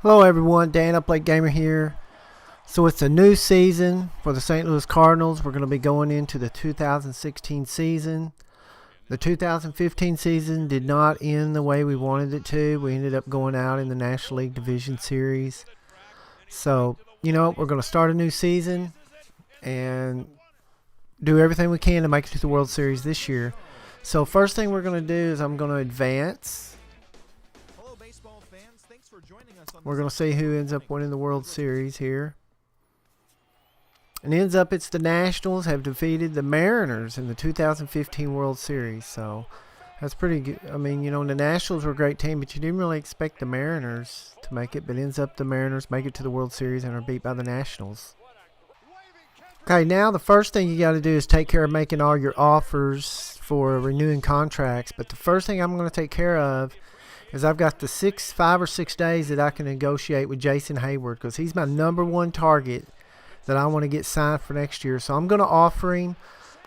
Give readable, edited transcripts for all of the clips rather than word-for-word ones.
Hello everyone, Dan UpLateGamer here. So it's a new season for the St. Louis Cardinals. We're going to be going into the 2016 season. The 2015 season did not end the way we wanted it to. We ended up going out in the National League Division Series. So, we're going to start a new season and do everything we can to make it to the World Series this year. So first thing we're going to do is I'm going to advance. We're going to see who ends up winning the World Series here. And ends up it's the Nationals have defeated the Mariners in the 2015 World Series. So that's pretty good. I mean, the Nationals were a great team, but you didn't really expect the Mariners to make it. But ends up the Mariners make it to the World Series and are beat by the Nationals. Okay, now the first thing you got to do is take care of making all your offers for renewing contracts. But the first thing I'm going to take care of is I've got the 5 or 6 days that I can negotiate with Jason Hayward, because he's my #1 target that I want to get signed for next year. So I'm going to offer him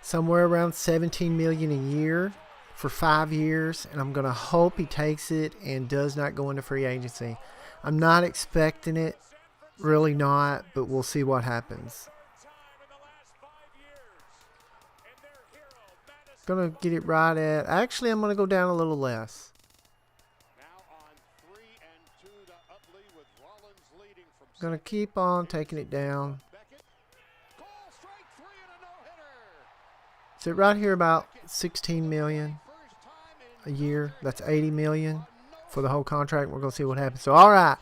somewhere around $17 million a year for 5 years, and I'm going to hope he takes it and does not go into free agency. I'm not expecting it, really not, but we'll see what happens. Going to get it right at, actually I'm going to go down a little less. Going to keep on taking it down. So right here about $16 million a year. That's $80 million for the whole contract. We're going to see what happens. So all right,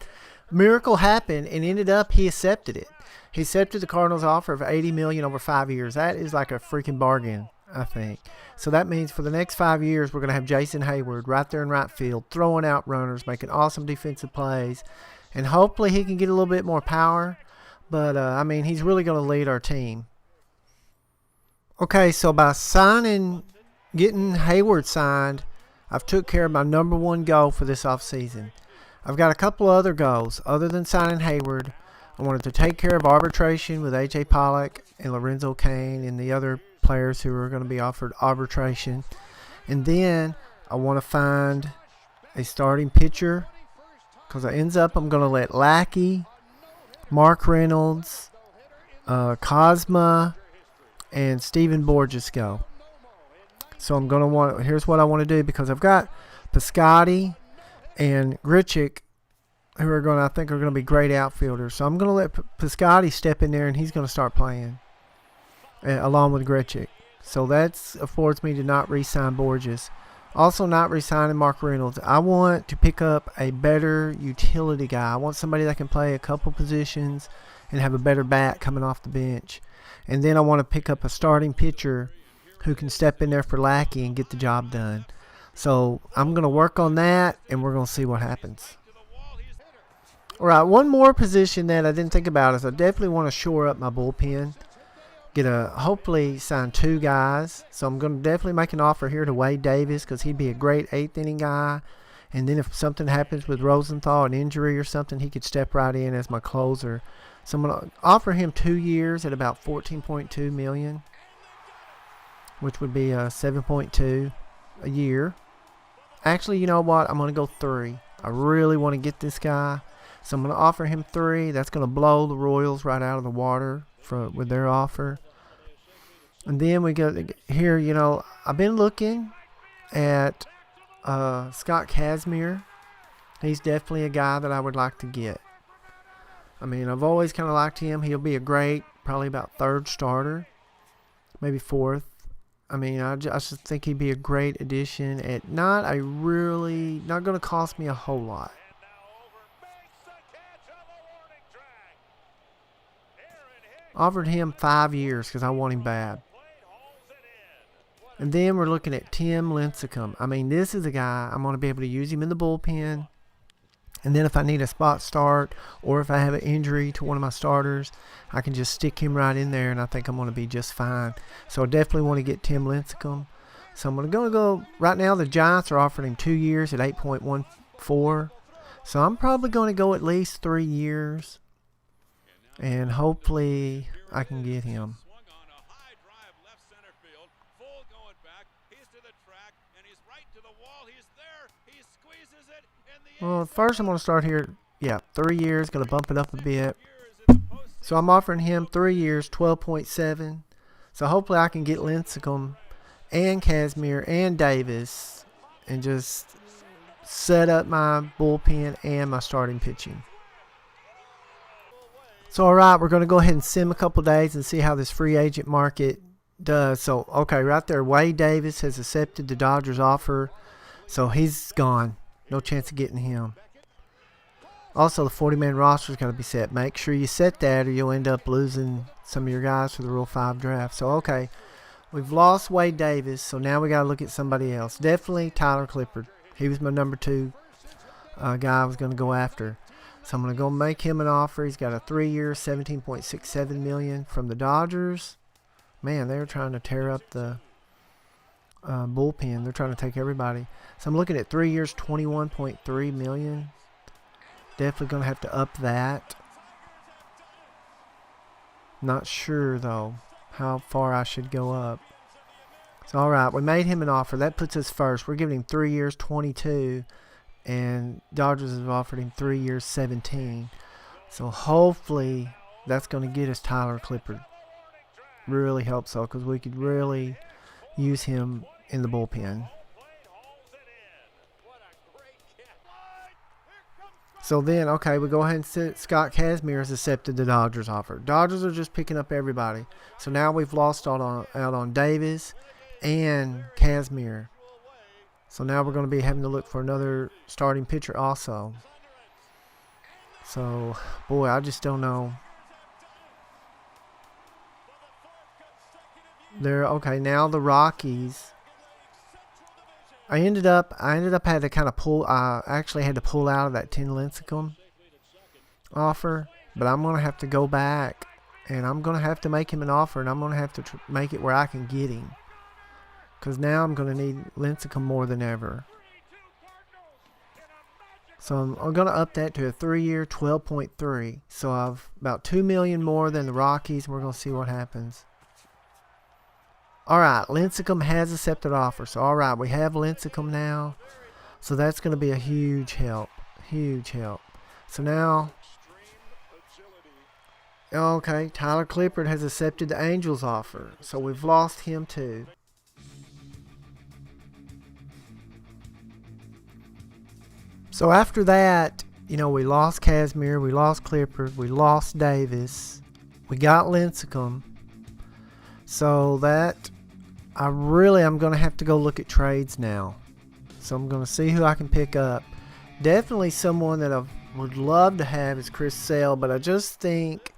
miracle happened and ended up he accepted it. He accepted the Cardinals' offer of $80 million over 5 years. That is like a freaking bargain, I think. So that means for the next 5 years we're going to have Jason Hayward right there in right field, throwing out runners, making awesome defensive plays. And hopefully he can get a little bit more power. But, he's really going to lead our team. Okay, so by getting Hayward signed, I've took care of my #1 goal for this offseason. I've got a couple other goals. Other than signing Hayward, I wanted to take care of arbitration with A.J. Pollock and Lorenzo Cain and the other players who are going to be offered arbitration. And then I want to find a starting pitcher, because I'm going to let Lackey, Mark Reynolds, Cosma, and Steven Borges go. So I'm going to here's what I want to do, because I've got Piscotty and Grichuk who I think are going to be great outfielders. So I'm going to let Piscotty step in there, and he's going to start playing along with Grichuk. So that affords me to not re-sign Borges. Also not re-signing Mark Reynolds. I want to pick up a better utility guy. I want somebody that can play a couple positions and have a better bat coming off the bench. And then I want to pick up a starting pitcher who can step in there for Lackey and get the job done. So I'm going to work on that, and we're going to see what happens. All right, one more position that I didn't think about is I definitely want to shore up my bullpen. Hopefully sign 2 guys. So I'm going to definitely make an offer here to Wade Davis, because he'd be a great 8th inning guy. And then if something happens with Rosenthal, an injury or something, he could step right in as my closer. So I'm going to offer him 2 years at about $14.2 million, which would be $7.2 a year. Actually, you know what? I'm going to go 3. I really want to get this guy. So I'm going to offer him 3. That's going to blow the Royals right out of the water with their offer. And then we go here, I've been looking at Scott Kazmir. He's definitely a guy that I would like to get. I've always kind of liked him. He'll be a great, probably about 3rd starter, maybe 4th. I just think he'd be a great addition at not going to cost me a whole lot. Offered him 5 years because I want him bad. And then we're looking at Tim Lincecum. This is a guy, I'm going to be able to use him in the bullpen. And then if I need a spot start, or if I have an injury to one of my starters, I can just stick him right in there, and I think I'm going to be just fine. So I definitely want to get Tim Lincecum. So I'm going to go, right now the Giants are offering him 2 years at $8.14. So I'm probably going to go at least 3 years. And hopefully I can get him. Well, first I'm going to start here Yeah, 3 years. Going to bump it up a bit. So I'm offering him 3 years, 12.7. So hopefully I can get Lincecum and Casimir and Davis and just set up my bullpen and my starting pitching. So, all right, we're going to go ahead and sim a couple days and see how this free agent market does. So, okay, right there, Wade Davis has accepted the Dodgers offer. So he's gone. No chance of getting him. Also, the 40-man roster is going to be set. Make sure you set that or you'll end up losing some of your guys for the Rule 5 draft. So, okay, we've lost Wade Davis, so now we got to look at somebody else. Definitely Tyler Clippard. He was my number 2 guy I was going to go after. So I'm going to go make him an offer. He's got a 3-year, $17.67 million from the Dodgers. Man, they're trying to tear up the bullpen. They're trying to take everybody. So I'm looking at 3 years, $21.3 million. Definitely going to have to up that. Not sure, though, how far I should go up. So, all right, we made him an offer. That puts us first. We're giving him 3 years, $22. And Dodgers have offered him 3 years, $17. So hopefully that's going to get us Tyler Clippard. Really hope so, because we could really use him in the bullpen. So then, okay, we go ahead and sit. Scott Casimir has accepted the Dodgers offer. Dodgers are just picking up everybody. So now we've lost out on Davis and Casimir. So now we're going to be having to look for another starting pitcher also. So, boy, I just don't know. Okay, now the Rockies. I ended up had to kind of pull. I actually had to pull out of that Tim Lincecum offer, but I'm going to have to go back, and I'm going to have to make him an offer, and I'm going to have to make it where I can get him. Because now I'm going to need Lincecum more than ever. So I'm going to up that to a 3-year, $12.3. So I've about $2 million more than the Rockies, and we're going to see what happens. All right, Lincecum has accepted offer. So, all right, we have Lincecum now. So that's going to be a huge help. Huge help. So now, okay, Tyler Clippard has accepted the Angels offer. So we've lost him too. So after that, we lost Casimir, we lost Clippard, we lost Davis, we got Lincecum. So that, I'm going to have to go look at trades now. So I'm going to see who I can pick up. Definitely someone that I would love to have is Chris Sale, but I just think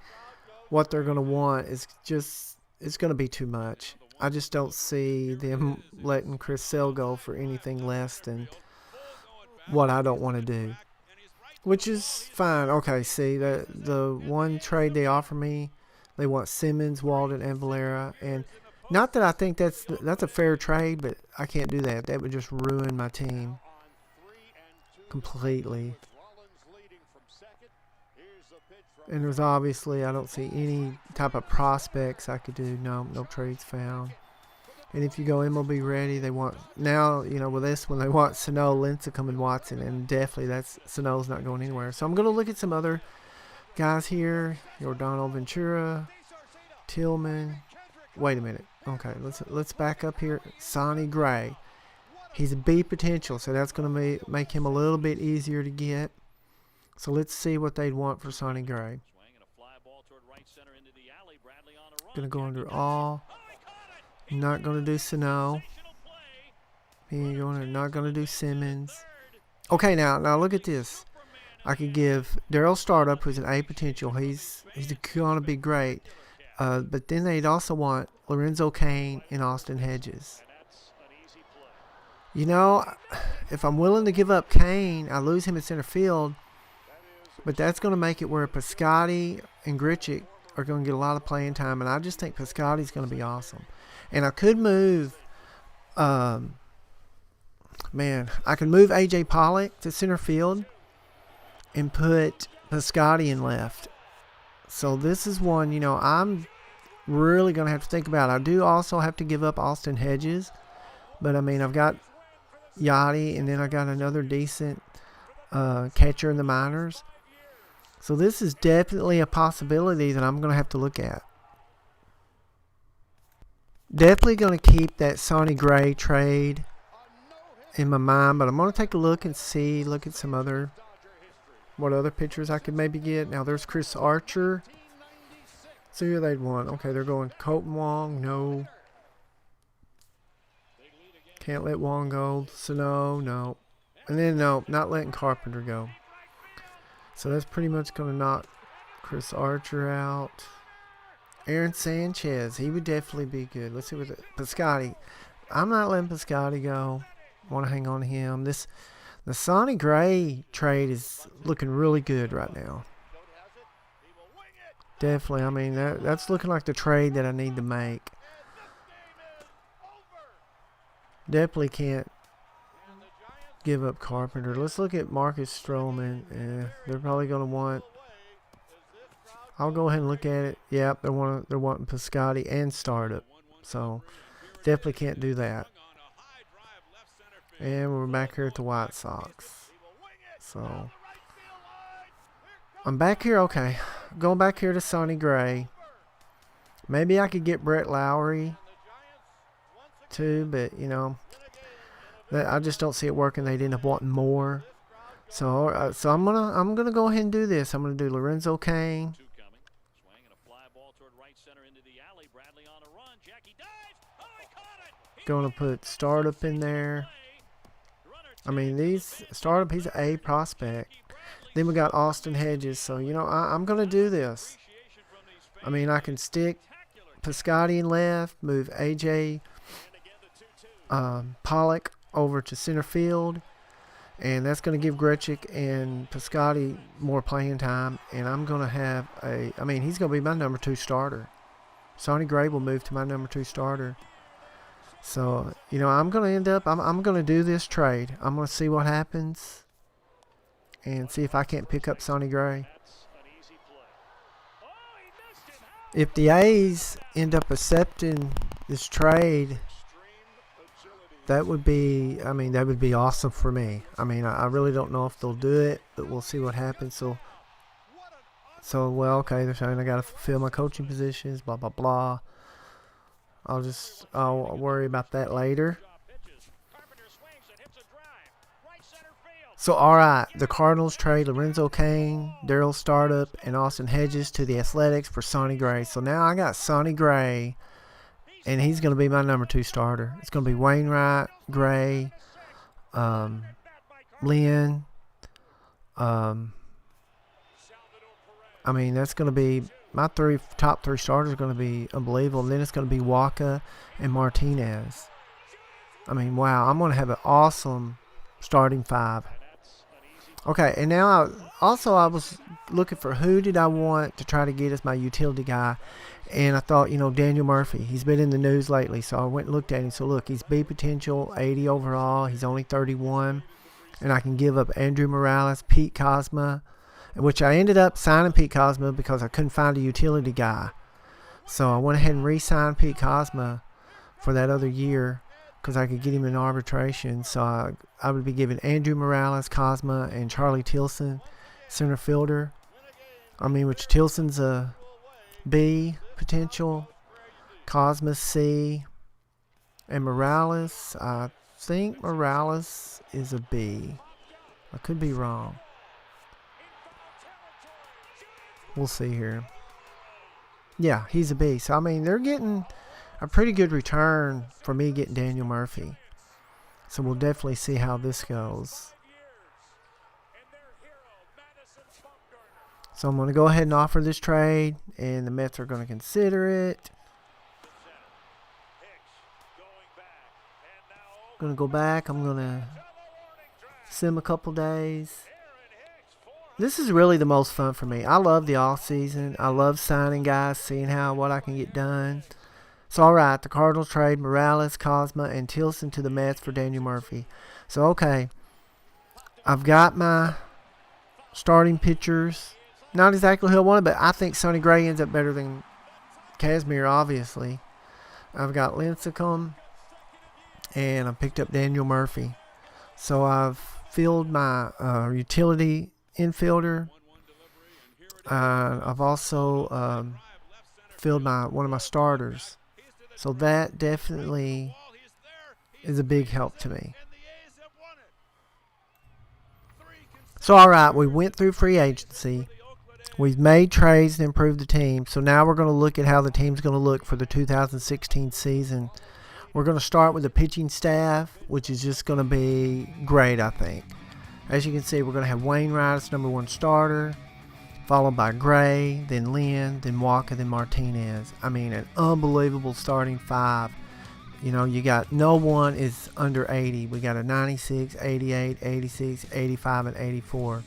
what they're going to want is it's going to be too much. I just don't see them letting Chris Sale go for anything less than what I don't want to do, which is fine. Okay, see, the one trade they offer me, they want Simmons, Walden, and Valera, and not that I think that's a fair trade, but I can't do that. That would just ruin my team completely. And there's obviously, I don't see any type of prospects I could do. No trades found. And if you go MLB ready, they want now, with this one, they want Sano, Lincecum, and Watson, and definitely Sano's not going anywhere. So I'm going to look at some other guys here. Yordano Ventura, Tillman. Wait a minute. Okay, let's back up here. Sonny Gray. He's a B potential, so that's going to make him a little bit easier to get. So let's see what they'd want for Sonny Gray. Going to go under all. Not going to do Sano. Not going to do Simmons. Okay, now look at this. I could give Darryl Startup, who's an A potential. He's going to be great. But then they'd also want Lorenzo Cain and Austin Hedges. If I'm willing to give up Cain, I lose him in center field. But that's going to make it where Piscotty and Grichuk are going to get a lot of playing time. And I just think Piscotty's going to be awesome. And I could move, I could move A.J. Pollock to center field and put Piscotty in left. So this is one, I'm really going to have to think about. I do also have to give up Austin Hedges. But, I've got Yachty, and then I got another decent catcher in the minors. So this is definitely a possibility that I'm going to have to look at. Definitely going to keep that Sonny Gray trade in my mind, but I'm going to take a look and look at some other, what other pitchers I could maybe get. Now there's Chris Archer. See who they'd want. Okay, they're going Colton Wong. No. Can't let Wong go. Sano, no. And then, no, not letting Carpenter go. So that's pretty much going to knock Chris Archer out. Aaron Sanchez, he would definitely be good. Let's see what Piscotty. I'm not letting Piscotty go. Want to hang on to him. The Sonny Gray trade is looking really good right now. Definitely. I mean, that's looking like the trade that I need to make. Definitely can't give up Carpenter. Let's look at Marcus Stroman. They're probably going to want. I'll go ahead and look at it. Yep, they're wanting Piscotty and Startup. So definitely can't do that. And we're back here at the White Sox. So I'm back here. Okay, going back here to Sonny Gray. Maybe I could get Brett Lowry too, but you know, I just don't see it working. They'd end up wanting more. So I'm gonna go ahead and do this. I'm gonna do Lorenzo Cain. Gonna put Startup in there. I mean, Startup, he's an A prospect. Then we got Austin Hedges. So, you know, I'm going to do this. I mean, I can stick Piscotty in left, move A.J. Pollock over to center field. And that's going to give Gretchik and Piscotty more playing time. And I'm going to have I mean, he's going to be my number 2 starter. Sonny Gray will move to my number 2 starter. So, you know, I'm going to end up, I'm going to do this trade. I'm going to see what happens and see if I can't pick up Sonny Gray. If the A's end up accepting this trade, that would be, I mean, that would be awesome for me. I mean, I really don't know if they'll do it, but we'll see what happens. So well, okay, they're saying I got to fulfill my coaching positions, blah, blah, blah. I'll worry about that later. So, all right, the Cardinals trade Lorenzo Cain, Darryl Startup, and Austin Hedges to the Athletics for Sonny Gray. So now I got Sonny Gray, and he's going to be my number 2 starter. It's going to be Wainwright, Gray, Lynn. I mean, that's going to be my top three starters are going to be unbelievable. And then it's going to be Waka and Martinez. I mean, wow, I'm going to have an awesome starting 5. Okay, and now I was looking for who did I want to try to get as my utility guy. And I thought, you know, Daniel Murphy. He's been in the news lately, so I went and looked at him. So, look, he's B potential, 80 overall. He's only 31. And I can give up Andrew Morales, Pete Kozma, which I ended up signing Pete Kozma because I couldn't find a utility guy. So I went ahead and re-signed Pete Kozma for that other year because I could get him in arbitration. So I would be giving Andrew Morales, Kozma, and Charlie Tilson, center fielder. I mean, which Tilson's a B potential, Kozma's C, and Morales, I think Morales is a B. I could be wrong. We'll see here. Yeah, he's a B. So, I mean, they're getting a pretty good return for me getting Daniel Murphy. So, we'll definitely see how this goes. So, I'm going to go ahead and offer this trade, and the Mets are going to consider it. I'm going to go back. I'm going to sim a couple days. This is really the most fun for me. I love the off season. I love signing guys, seeing what I can get done. So, all right, the Cardinals trade Morales, Kozma, and Tilson to the Mets for Daniel Murphy. So, okay, I've got my starting pitchers. Not exactly who I wanted, but I think Sonny Gray ends up better than Kazmir, obviously. I've got Lincecum, and I picked up Daniel Murphy. So, I've filled my utility infielder I've also filled one of my starters. So that definitely is a big help to me. So, all right, we went through free agency. We've made trades and improved the team. So now we're going to look at how the team's going to look for the 2016 season. We're going to start with the pitching staff, which is just going to be great, I think. As you can see, we're going to have Wainwright as number one starter, followed by Gray, then Lynn, then Walker, then Martinez. I mean, an unbelievable starting five. You know, you got no one is under 80. We got a 96, 88, 86, 85, and 84.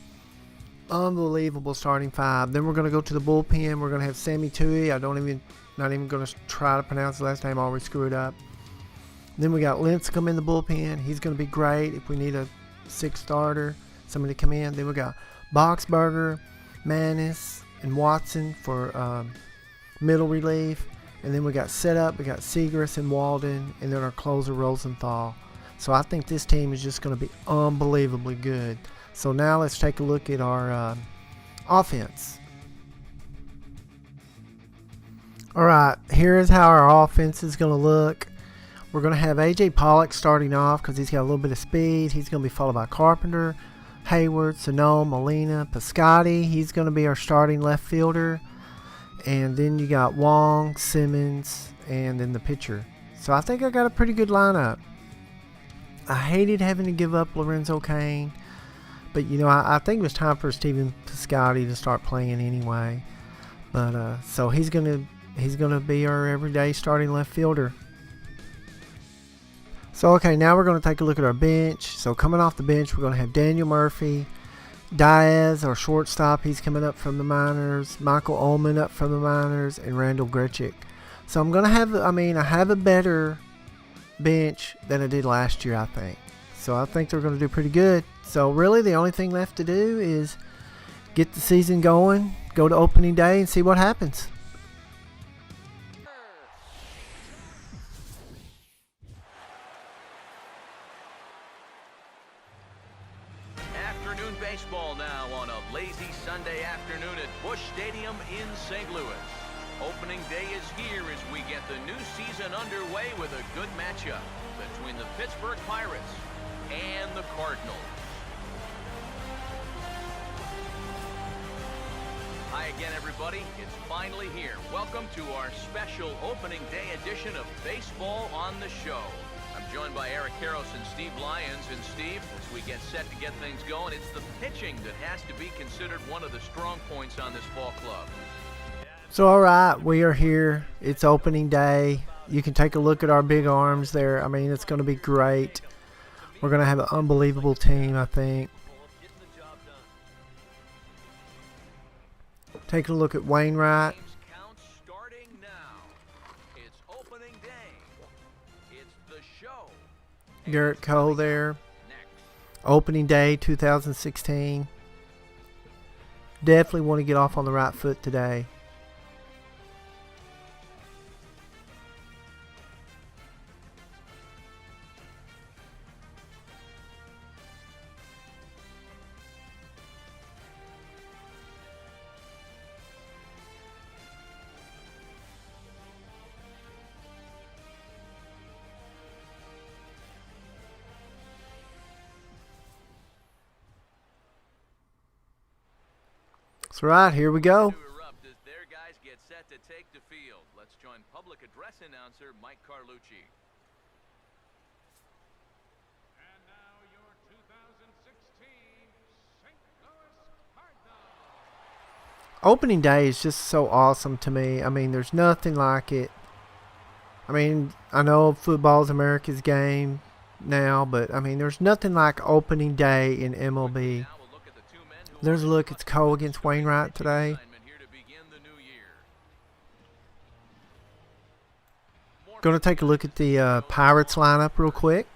Unbelievable starting five. Then we're going to go to the bullpen. We're going to have Sammy Tui. Not even going to try to pronounce the last name. I always screw it up. Then we got Lincecum in the bullpen. He's going to be great if we need a sixth starter, somebody to come in. Then we got Boxberger, Manis, and Watson for middle relief. And then we got setup, we got Seagrass and Walden, and then our closer Rosenthal. So I think this team is just going to be unbelievably good. So now let's take a look at our offense. All right, here is how our offense is going to look. We're going to have A.J. Pollock starting off because he's got a little bit of speed. He's going to be followed by Carpenter, Hayward, Sano, Molina, Piscotty. He's going to be our starting left fielder. And then you got Wong, Simmons, and then the pitcher. So I think I got a pretty good lineup. I hated having to give up Lorenzo Cain. But, you know, I think it was time for Stephen Piscotty to start playing anyway. But so he's gonna be our everyday starting left fielder. So, okay, now we're going to take a look at our bench. So coming off the bench, we're going to have Daniel Murphy, Diaz, our shortstop, he's coming up from the minors. Michael Ullman up from the minors, and Randall Grichuk. So I'm going to have, I have a better bench than I did last year, I think. So I think they're going to do pretty good. So really the only thing left to do is get the season going, go to opening day, and see what happens. Afternoon baseball now on a lazy Sunday afternoon at Busch Stadium in St. Louis. Opening day is here as we get the new season underway with a good matchup between the Pittsburgh Pirates and the Cardinals. Hi again, everybody. It's finally here. Welcome to our special opening day edition of Baseball on the Show. I'm joined by Eric Karros and Steve Lyons. And Steve, as we get set to get things going, it's the pitching that has to be considered one of the strong points on this ball club. So, all right, we are here. It's opening day. You can take a look at our big arms there. I mean, it's going to be great. We're going to have an unbelievable team, I think. Take a look at Wainwright. Garrett Cole there. Opening day 2016. Definitely want to get off on the right foot today. That's right, here we go. Their guys get set to take the field. Let's join public address announcer Mike Carlucci. And now your 2016 St. Louis Cardinals. Opening day is just so awesome to me. I mean, there's nothing like it. I mean, I know football's America's game now, but I mean, there's nothing like opening day in MLB. There's a look. It's Cole against Wainwright today. Going to take a look at the Pirates lineup real quick.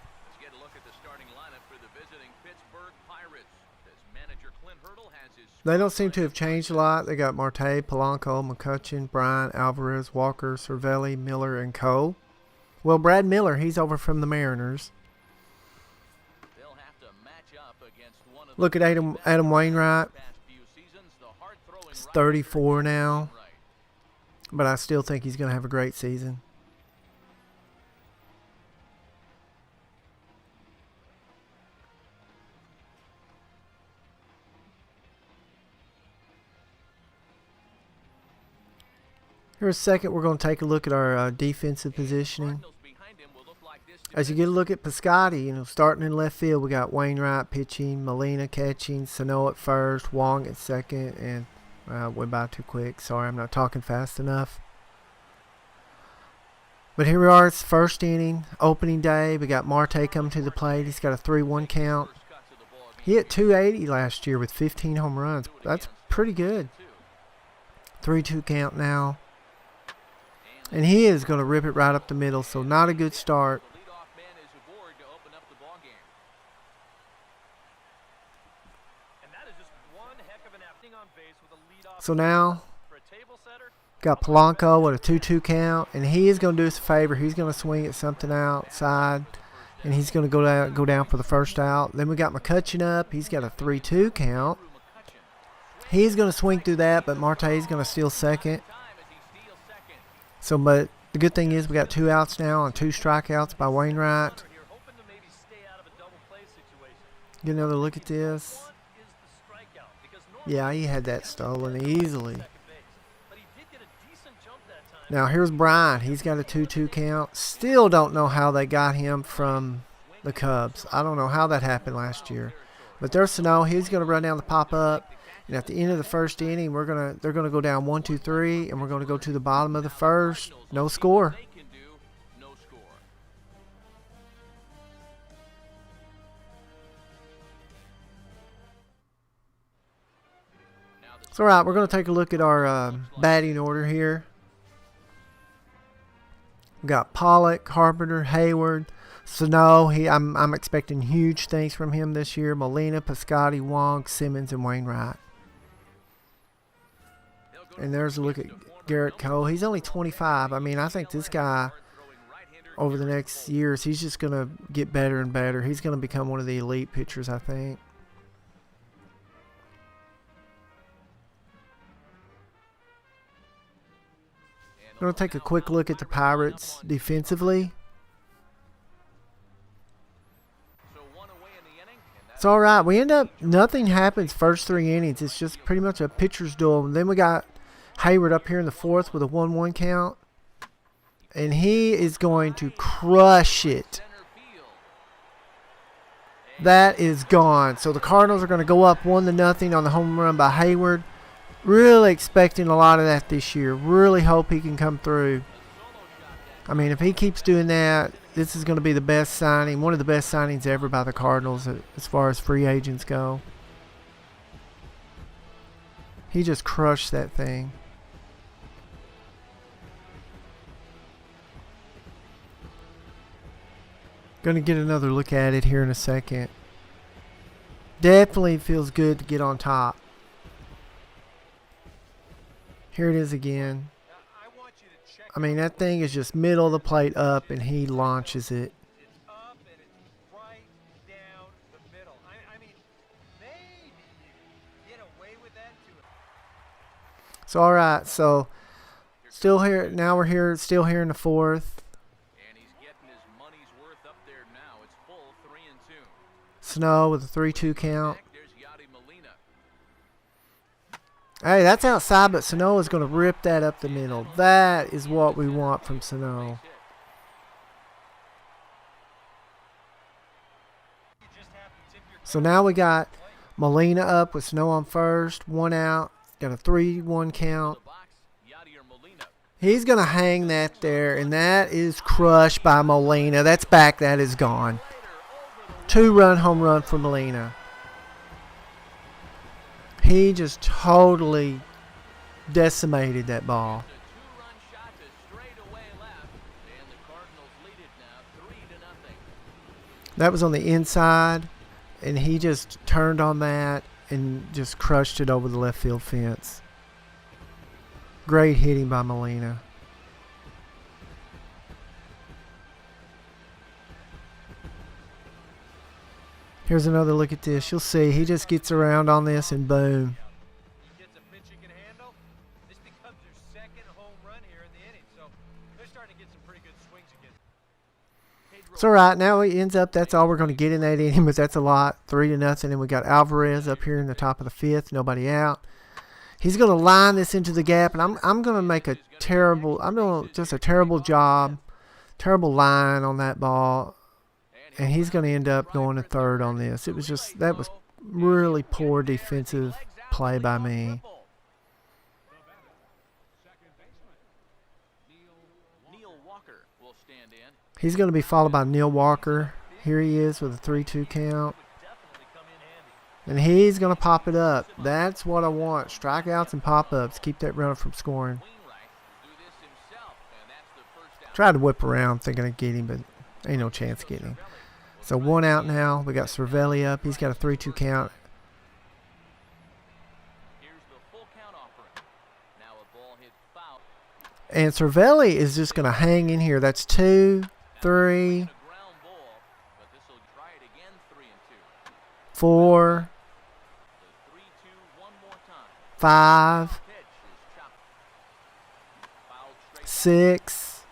They don't seem to have changed a lot. They got Marte, Polanco, McCutchen, Bryant, Alvarez, Walker, Cervelli, Miller, and Cole. Well, Brad Miller, he's over from the Mariners. Look at Adam Wainwright. He's 34 now, but I still think he's going to have a great season. Here in a second, we're going to take a look at our defensive positioning. As you get a look at Piscotty, starting in left field, we got Wainwright pitching, Molina catching, Sano at first, Wong at second, and went by too quick. Sorry, I'm not talking fast enough. But here we are. It's first inning, opening day. We got Marte coming to the plate. He's got a 3-1 count. He hit 280 last year with 15 home runs. That's pretty good. 3-2 count now. And he is going to rip it right up the middle, so not a good start. So now, got Polanco with a 2-2 count, and he is going to do us a favor. He's going to swing at something outside, and he's going to go down for the first out. Then we got McCutcheon up. He's got a 3-2 count. He's going to swing through that, but Marte is going to steal second. So, but the good thing is we got 2 outs now and 2 strikeouts by Wainwright. Get another look at this. Yeah, he had that stolen easily. Now here's Bryant. He's got a 2-2 count. Still don't know how they got him from the Cubs. I don't know how that happened last year. But there's Sano. He's going to run down the pop-up. And at the end of the first inning, they're gonna go down 1-2-3, and we're gonna go to the bottom of the first. No score. It's all right. We're gonna take a look at our batting order here. We got Pollock, Carpenter, Hayward, Sano. I'm expecting huge things from him this year. Molina, Piscotty, Wong, Simmons, and Wainwright. And there's a look at Garrett Cole. He's only 25. I mean, I think this guy, over the next years, he's just going to get better and better. He's going to become one of the elite pitchers, I think. I'm going to take a quick look at the Pirates defensively. It's all right. We end up, nothing happens first 3 innings. It's just pretty much a pitcher's duel. And then we got Hayward up here in the 4th with a 1-1 count. And he is going to crush it. That is gone. So the Cardinals are going to go up 1-0 on the home run by Hayward. Really expecting a lot of that this year. Really hope he can come through. I mean, if he keeps doing that, this is going to be the best signing, one of the best signings ever by the Cardinals as far as free agents go. He just crushed that thing. Going to get another look at it here in a second. Definitely feels good to get on top. Here it is again. I mean, that thing is just middle of the plate up, and he launches it. It's up and it's right down the middle. I mean, maybe you get away with that too. So, all right. So, still here. Now we're here. Still here in the 4th. And he's getting his money's worth up there now. It's full 3-2. Snow with a 3-2 count. There's Yadi Molina. Hey, that's outside, but Sano is going to rip that up the middle. That is what we want from Sano. So now we got Molina up with Sano on first. 1 out. Got a 3-1 count. He's going to hang that there, and that is crushed by Molina. That's back. That is gone. 2-run home run for Molina. He just totally decimated that ball. That was on the inside, and he just turned on that and just crushed it over the left field fence. Great hitting by Molina. Here's another look at this. You'll see he just gets around on this and boom. He gets a pitch he can It's all right. Now it ends up that's all we're going to get in that inning, but that's a lot. 3-0, and we got Alvarez up here in the top of the 5th. Nobody out. He's going to line this into the gap, and I'm going to make a terrible. I'm doing just a terrible job, terrible line on that ball, and he's going to end up going to third on this. It was just that was really poor defensive play by me. He's going to be followed by Neil Walker. Here he is with a 3-2 count. And he's going to pop it up. That's what I want. Strikeouts and pop-ups. Keep that runner from scoring. Tried to whip around thinking I'd get him, but ain't no chance of getting him. So 1 out now. We got Cervelli up. He's got a 3-2 count. And Cervelli is just going to hang in here. That's 2, 3, 4, 5, 6,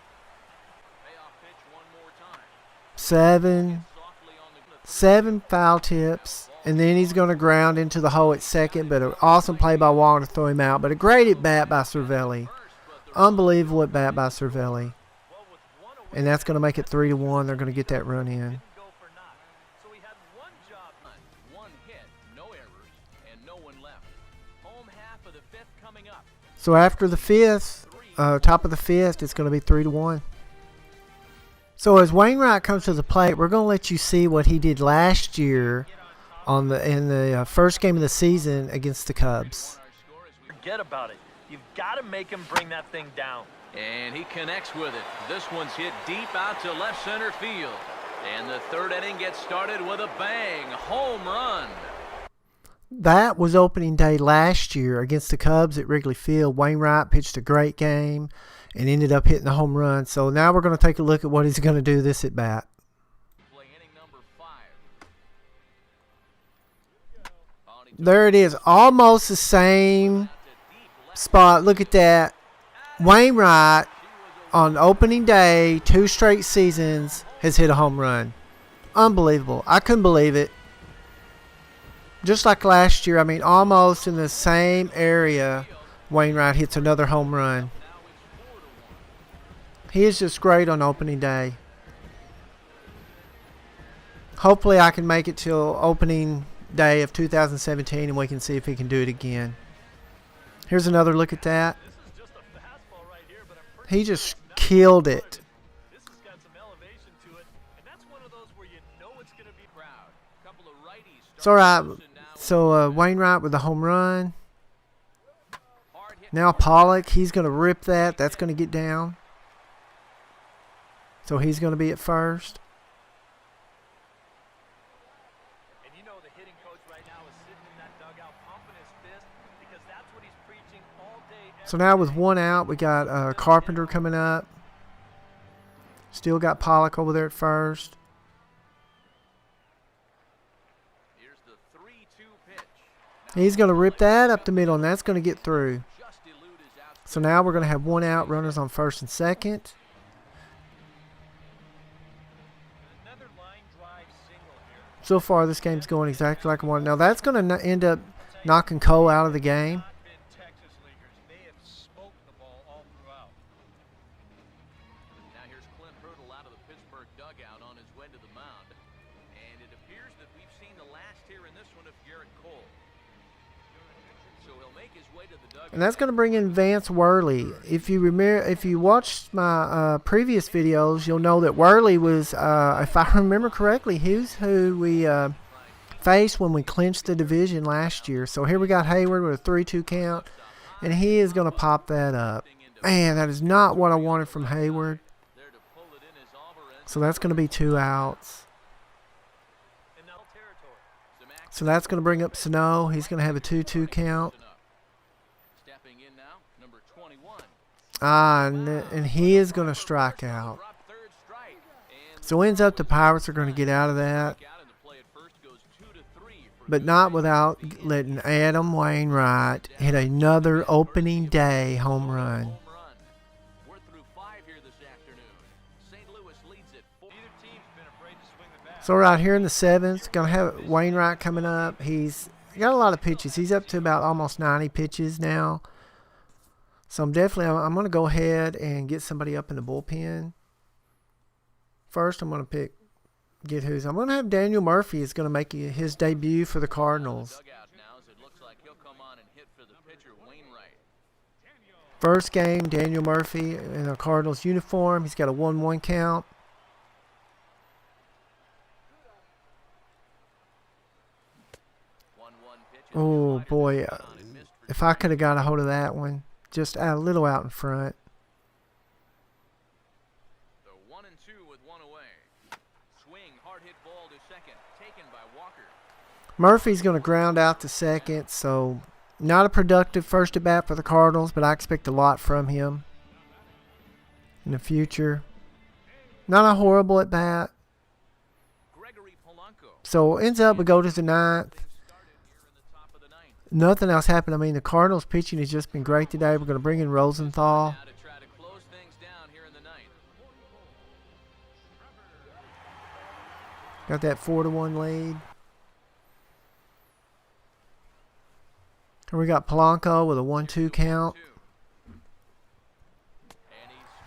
7 foul tips, and then he's going to ground into the hole at second, but an awesome play by Wall to throw him out, but a great at bat by Cervelli. Unbelievable at bat by Cervelli. And that's going to make it 3-1. They're going to get that run in. So after the 5th, top of the 5th, it's going to be 3-1. So as Wainwright comes to the plate, we're going to let you see what he did last year in the first game of the season against the Cubs. Forget about it. You've got to make him bring that thing down. And he connects with it. This one's hit deep out to left center field. And the 3rd inning gets started with a bang. Home run. That was opening day last year against the Cubs at Wrigley Field. Wainwright pitched a great game and ended up hitting the home run. So now we're going to take a look at what he's going to do this at bat. There it is. Almost the same spot. Look at that. Wainwright on opening day, 2 straight seasons, has hit a home run. Unbelievable. I couldn't believe it. Just like last year, I mean, almost in the same area, Wainwright hits another home run. He is just great on opening day. Hopefully I can make it till opening day of 2017 and we can see if he can do it again. Here's another look at that. He just killed it. It's all right. So Wainwright with the home run. Now Pollock, he's going to rip that. That's going to get down. So he's going to be at first. So now with 1 out, we got Carpenter coming up. Still got Pollock over there at first. He's going to rip that up the middle, and that's going to get through. So now we're going to have 1 out, runners on first and second. So far, this game's going exactly like I wanted. Now that's going to end up knocking Cole out of the game. And that's going to bring in Vance Worley. If you remember, if you watched my previous videos, you'll know that Worley was, if I remember correctly, he's who we faced when we clinched the division last year. So here we got Hayward with a 3-2 count, and he is going to pop that up. Man, that is not what I wanted from Hayward. So that's going to be 2 outs. So that's going to bring up Sano. He's going to have a 2-2 count. And he is going to strike out. So ends up the Pirates are going to get out of that. But not without letting Adam Wainwright hit another opening day home run. So right here in the 7th, going to have Wainwright coming up. He's got a lot of pitches. He's up to about almost 90 pitches now. So I'm going to go ahead and get somebody up in the bullpen. First, I'm going to I'm going to have Daniel Murphy is going to make his debut for the Cardinals. First game, Daniel Murphy in a Cardinals uniform. He's got a 1-1 count. Oh, boy. If I could have got a hold of that one. Just a little out in front. The 1-2 with one away. Swing, hard hit ball to second, taken by Walker. Murphy's going to ground out to second, so not a productive first at bat for the Cardinals, but I expect a lot from him in the future. Not a horrible at bat. So ends up we go to the 9th. Nothing else happened. I mean, the Cardinals pitching has just been great today. We're going to bring in Rosenthal. Got that 4-1 lead. And we got Polanco with a 1-2 count.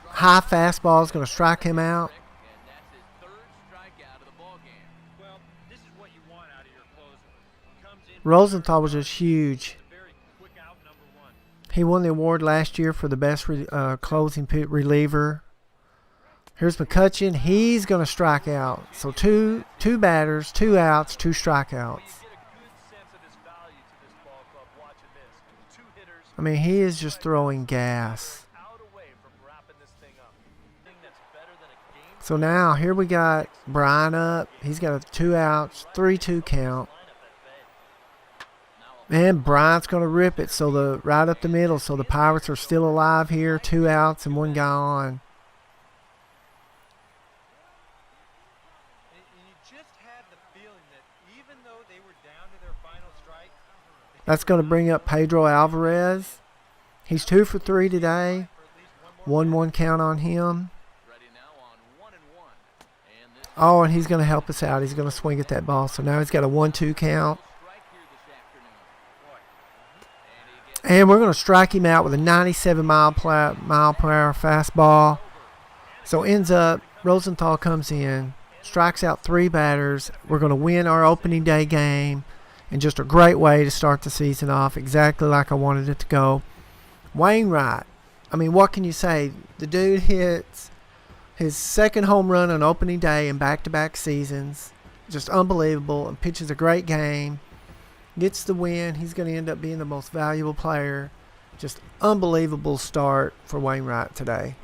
High fastball is going to strike him out. Rosenthal was just huge. He won the award last year for the best closing reliever. Here's McCutcheon. He's going to strike out. So two batters, 2 outs, 2 strikeouts. I mean, he is just throwing gas. So now here we got Brian up. He's got a 2 outs, 3-2 count. And Bryant's going to rip it right up the middle. So the Pirates are still alive here. 2 outs and 1 guy on. And you just had the feeling that even though they were down to their final strike. That's going to bring up Pedro Alvarez. He's 2 for 3 today. 1-1 count on him. Oh, and he's going to help us out. He's going to swing at that ball. So now he's got a 1-2 count. And we're going to strike him out with a 97 mile per hour fastball. So ends up, Rosenthal comes in, strikes out 3 batters. We're going to win our opening day game. And just a great way to start the season off, exactly like I wanted it to go. Wainwright, I mean, what can you say? The dude hits his 2nd home run on opening day in back-to-back seasons. Just unbelievable, and pitches a great game. Gets the win. He's going to end up being the most valuable player. Just unbelievable start for Wainwright today.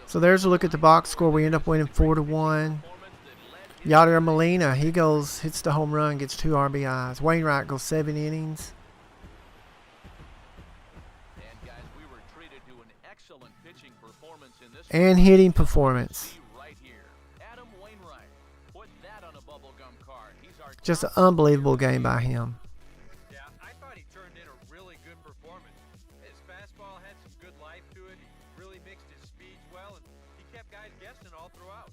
So there's a look at the box score. We end up winning 4-1. Yadier Molina, he hits the home run, gets 2 RBIs. Wainwright goes 7 innings. And hitting performance. Just an unbelievable game by him. Yeah, I thought he turned in a really good performance. His fastball had some good life to it. He really mixed his speeds well, and he kept guys guessing all throughout.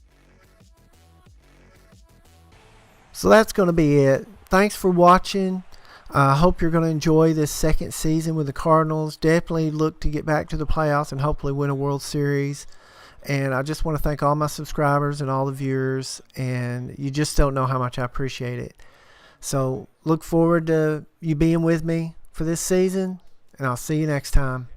So that's going to be it. Thanks for watching. I hope you're going to enjoy this 2nd season with the Cardinals. Definitely look to get back to the playoffs and hopefully win a World Series. And I just want to thank all my subscribers and all the viewers. And you just don't know how much I appreciate it. So look forward to you being with me for this season. And I'll see you next time.